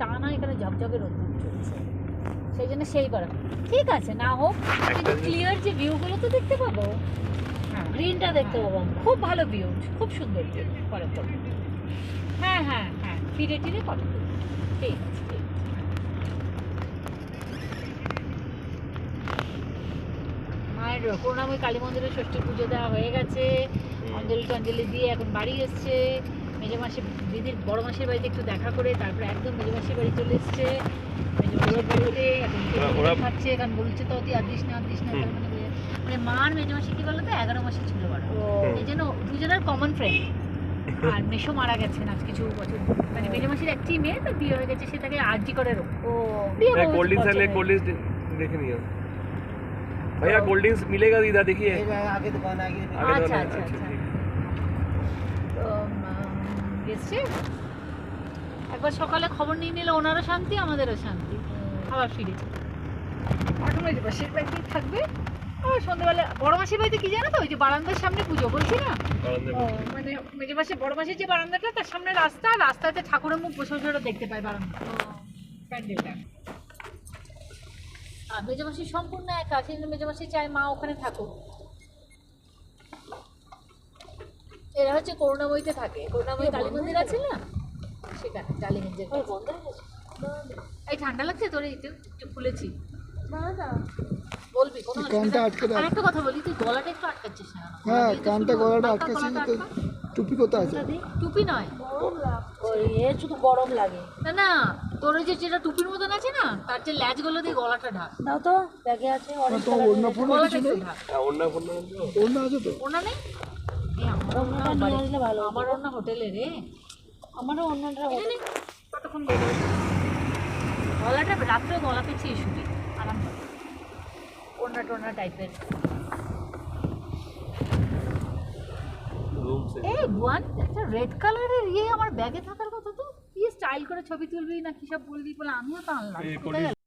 টানা এখানে ঝকঝকে রোদ্দুর চলছে, সেই জন্য সেই করা ঠিক আছে না হোক, কিন্তু ক্লিয়ার যে ভিউগুলো তো দেখতে পাবো। হ্যাঁ, গ্রিনটা দেখতে পাবো আমরা। খুব ভালো ভিউ, খুব সুন্দর ভিউ করে তো। হ্যাঁ হ্যাঁ হ্যাঁ, ফিরে টিরে করে তো। ঠিক আছে, ঠিক আছে। মায়ের করুণাময়ী কালী মন্দিরে ষষ্ঠী পুজো দেওয়া হয়ে গেছে, অঞ্জলি টঞ্জলি দিয়ে এখন বাড়ি এসছে। মেজো মাসি দিদির বড় মাসির বাড়িতে একটু দেখা করে তারপরে একদম মেজো মাসির বাড়ি চলে এসছে। মেজো মাসির বাড়িতে এখন খাচ্ছে, কারণ বলছে তো তুই আর দিস না তার মানে মার মেজো মাসি কি বলতো 11 মাসে ছিল বড়, এই জন্য দুজনের কমন ফ্রেন্ড। আর মেশো মারা গেছেন আজ কিছু বছর, মানে মেজো মাসির একটি মেয়ে, তার বিয়ে হয়ে গেছে, সে তাকে আরজি করে বিয়ে হয়ে कोल्ड ड्रिंक्स ले, कोल्ड ड्रिंक्स देखे नहीं हो भैया? कोल्ड ड्रिंक्स मिलेगा इधर देखिए, आगे दुकान आगे আচ্ছা আচ্ছা আচ্ছা। তো গেছে একবার সকালে খবর নিয়ে নিলে ওনারও শান্তি আমাদেরও শান্তি, আবার ফিরেছে। এখন মেজো মাসির বাড়িতেই থাকবে, আর সন্ধ্যাবেলা বড় মাসির বাড়িতে কি জানো তো, ওই যে বারান্দার সামনে পুজো বলছি না, মানে মেজো মাসি বড় মাসির যে বারান্দাটা তার সামনে রাস্তা, রাস্তাতে ঠাকুরের মুখ বসে বসে ওরা দেখতে পায় বারান্দা প্যান্ডেলটা। আর মেজো মাসি সম্পূর্ণ একা, সেই জন্য মেজো মাসি চায় মা ওখানে থাকুক। এরা হচ্ছে করুণাময়ীতে থাকে, করুণাময়ী কালী মন্দির আছে না সেখানে, টালিগঞ্জের কাছে। বন্ধ হয়ে গেছে। এই ঠান্ডা লাগছে তোর, এই একটু খুলেছি, না বলবি কোনো কানটা আটকে দাও। আর একটা কথা বলি, তুই গলাটা একটু আটকাচ্ছিস না কেন? হ্যাঁ, এই তো কানটা শুধু গলাটা হালকা আটকাচ্ছি, গলাটা তো আটকা। টুপি কোথায় আছে? টুপি নয়, ওই শুধু গরম লাগে। না না, তোর ওই যে যেটা টুপির মতন আছে না, তার যে ল্যাচগুলো দিয়ে গলাটা ঢাক, দাও তো, ব্যাগে আছে অরেঞ্জ তো কালারের। অন্য ফোন গলাটা কিছু একটু নেই? ঢাক। ओना फोना অন্য আছে তো? ওনা নেই? এই আমার ওনা ওনাটা নিয়ে আসলে ভালো হতো। আমার ওনা হোটেলে রে, আমারও অন্যটা এটা নেই, কতক্ষণ বেরোবে? গলাটা রাত্রে গলা পেঁচিয়ে শুবি, আরাম পাবে, ওনা টোনা টাইপের। रूम से এই বুয়ান, একটা রেড কালারের ইয়ে আমার ব্যাগে থাকার কথা, তো কি স্টাইল করে ছবি তুলবি না কি সব বলবি বলে, আমিও তো আনলাম। এই কোথায় গেল?